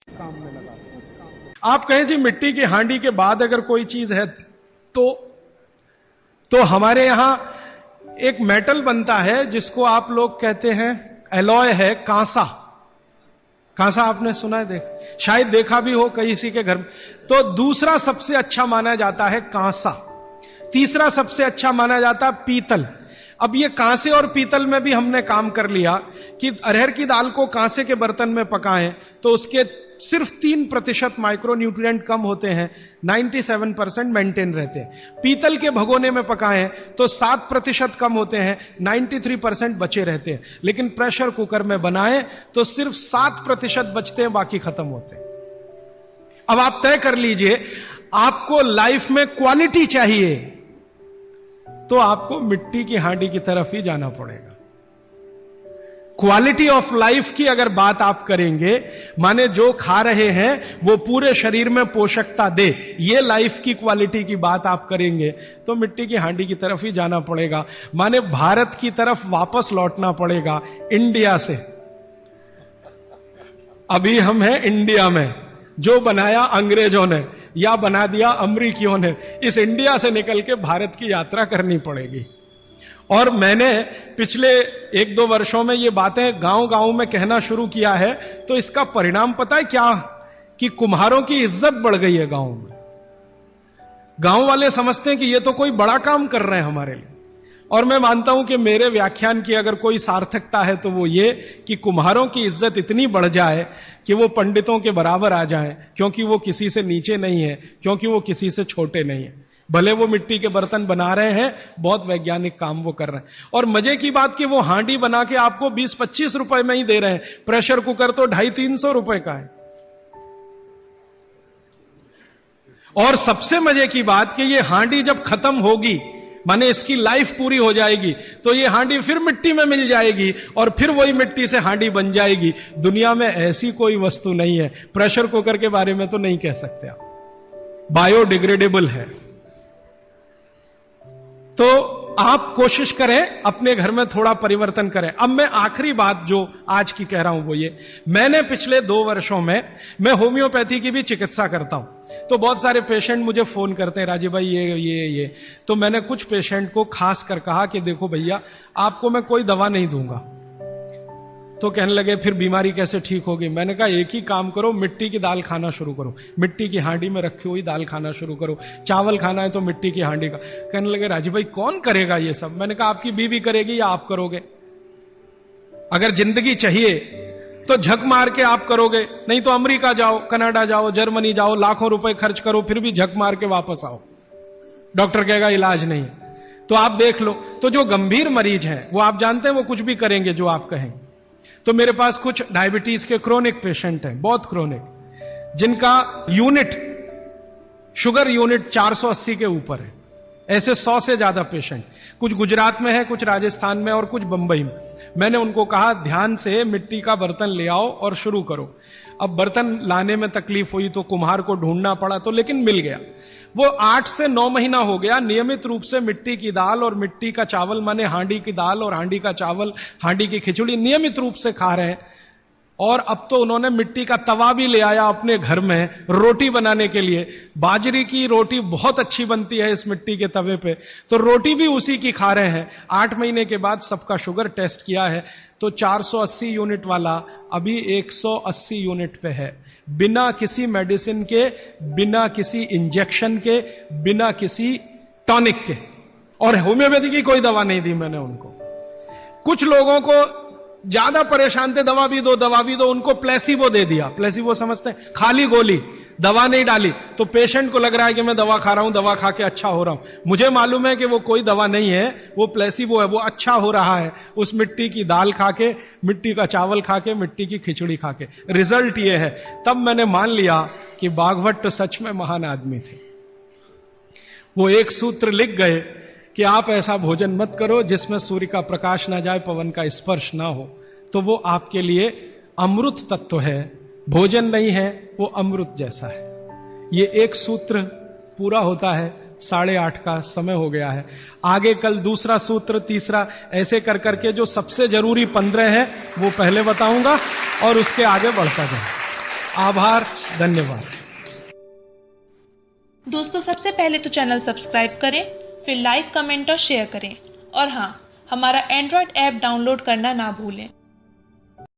काम में लगा। आप कहें जी मिट्टी की हांडी के बाद अगर कोई चीज है तो हमारे यहां एक मेटल बनता है जिसको आप लोग कहते हैं एलॉय है, कांसा। कांसा आपने सुना है, शायद देखा भी हो किसी के घर में। तो दूसरा सबसे अच्छा माना जाता है कांसा, तीसरा सबसे अच्छा माना जाता है पीतल। अब ये कांसे और पीतल में भी हमने काम कर लिया कि अरहर की दाल को कांसे के बर्तन में पकाएं तो उसके सिर्फ 3% माइक्रोन्यूट्रिएंट कम होते हैं, 97% मेंटेन रहते हैं। पीतल के भगोने में पकाएं तो 7% कम होते हैं, 93% बचे रहते हैं। लेकिन प्रेशर कुकर में बनाएं तो सिर्फ 7% बचते हैं, बाकी खत्म होते हैं। अब आप तय कर लीजिए, आपको लाइफ में क्वालिटी चाहिए तो आपको मिट्टी की हांडी की तरफ ही जाना पड़ेगा। क्वालिटी ऑफ लाइफ की अगर बात आप करेंगे, माने जो खा रहे हैं वो पूरे शरीर में पोषकता दे, ये लाइफ की क्वालिटी की बात आप करेंगे तो मिट्टी की हांडी की तरफ ही जाना पड़ेगा। माने भारत की तरफ वापस लौटना पड़ेगा इंडिया से। अभी हम हैं इंडिया में, जो बनाया अंग्रेजों ने या बना दिया अमरीकियों ने, इस इंडिया से निकल के भारत की यात्रा करनी पड़ेगी। और मैंने पिछले 1-2 वर्षों में ये बातें गांव गांव में कहना शुरू किया है, तो इसका परिणाम पता है क्या, कि कुम्हारों की इज्जत बढ़ गई है गांव में। गांव वाले समझते हैं कि ये तो कोई बड़ा काम कर रहे हैं हमारे लिए। और मैं मानता हूं कि मेरे व्याख्यान की अगर कोई सार्थकता है तो वो ये कि कुम्हारों की इज्जत इतनी बढ़ जाए कि वो पंडितों के बराबर आ जाएं, क्योंकि वो किसी से नीचे नहीं है, क्योंकि वो किसी से छोटे नहीं है। भले वो मिट्टी के बर्तन बना रहे हैं, बहुत वैज्ञानिक काम वो कर रहे हैं। और मजे की बात कि वो हांडी बना के आपको 20-25 रुपए में ही दे रहे हैं, प्रेशर कुकर तो 250-300 रुपए का है। और सबसे मजे की बात कि ये हांडी जब खत्म होगी, माने इसकी लाइफ पूरी हो जाएगी, तो ये हांडी फिर मिट्टी में मिल जाएगी और फिर वही मिट्टी से हांडी बन जाएगी। दुनिया में ऐसी कोई वस्तु नहीं है। प्रेशर कुकर के बारे में तो नहीं कह सकते आप, बायोडिग्रेडेबल है। तो आप कोशिश करें अपने घर में थोड़ा परिवर्तन करें। अब मैं आखिरी बात जो आज की कह रहा हूं वो ये, मैंने पिछले 2 वर्षों में मैं होम्योपैथी की भी चिकित्सा करता हूं। तो बहुत सारे पेशेंट मुझे फोन करते हैं, राजीव भाई ये। तो मैंने कुछ पेशेंट को खास कर कहा कि देखो भैया, आपको मैं कोई दवा नहीं दूंगा। तो कहने लगे फिर बीमारी कैसे ठीक होगी? मैंने कहा एक ही काम करो, मिट्टी की दाल खाना शुरू करो, मिट्टी की हांडी में रखी हुई दाल खाना शुरू करो। चावल खाना है तो मिट्टी की हांडी का। कहने लगे राजीव भाई कौन करेगा ये सब? मैंने कहा आपकी बीवी करेगी या आप करोगे? अगर जिंदगी चाहिए तो झक मार के आप करोगे, नहीं तो अमेरिका जाओ, कनाडा जाओ, जर्मनी जाओ, लाखों रुपए खर्च करो, फिर भी झक मार के वापस आओ, डॉक्टर कहेगा इलाज नहीं। तो आप देख लो, तो जो गंभीर मरीज हैं वो आप जानते हैं वो कुछ भी करेंगे जो आप कहेंगे। तो मेरे पास कुछ डायबिटीज के क्रोनिक पेशेंट हैं, बहुत क्रोनिक, जिनका यूनिट, शुगर यूनिट 480 के ऊपर है। ऐसे 100 से ज्यादा पेशेंट, कुछ गुजरात में है, कुछ राजस्थान में और कुछ बंबई में। मैंने उनको कहा ध्यान से मिट्टी का बर्तन ले आओ और शुरू करो। अब बर्तन लाने में तकलीफ हुई तो कुम्हार को ढूंढना पड़ा, तो लेकिन मिल गया। वो 8 से 9 महीना हो गया नियमित रूप से मिट्टी की दाल और मिट्टी का चावल, माने हांडी की दाल और हांडी का चावल, हांडी की खिचड़ी नियमित रूप से खा रहे हैं। और अब तो उन्होंने मिट्टी का तवा भी ले आया अपने घर में रोटी बनाने के लिए। बाजरे की रोटी बहुत अच्छी बनती है इस मिट्टी के तवे पे, तो रोटी भी उसी की खा रहे हैं। 8 महीने के बाद सबका शुगर टेस्ट किया है तो 480 यूनिट वाला अभी 180 यूनिट पे है, बिना किसी मेडिसिन के, बिना किसी इंजेक्शन के, बिना किसी टॉनिक के। और होम्योपैथी की कोई दवा नहीं दी मैंने उनको। कुछ लोगों को ज्यादा परेशान थे, दवा भी दो, उनको प्लेसिबो दे दिया। प्लेसिबो समझते हैं, खाली गोली, दवा नहीं डाली। तो पेशेंट को लग रहा है कि मैं दवा खा रहा हूं, दवा खा के अच्छा हो रहा हूं। मुझे मालूम है कि वो कोई दवा नहीं है, वो प्लेसिबो है, वो अच्छा हो रहा है उस मिट्टी की दाल खा के, मिट्टी का चावल खा के, मिट्टी की खिचड़ी खा के। रिजल्ट ये है। तब मैंने मान लिया कि बाघभट्ट सच में महान आदमी थे। वो एक सूत्र लिख गए कि आप ऐसा भोजन मत करो जिसमें सूर्य का प्रकाश ना जाए, पवन का स्पर्श ना हो। तो वो आपके लिए अमृत तत्व है, भोजन नहीं है, वो अमृत जैसा है। ये एक सूत्र पूरा होता है, 8:30 का समय हो गया है। आगे कल दूसरा सूत्र, तीसरा, ऐसे कर करके जो सबसे जरूरी 15 है वो पहले बताऊंगा और उसके आगे बढ़ता जाए। आभार, धन्यवाद। दोस्तों, सबसे पहले तो चैनल सब्सक्राइब करें, फिर लाइक, कमेंट और शेयर करें। और हाँ, हमारा एंड्रॉयड ऐप डाउनलोड करना ना भूलें।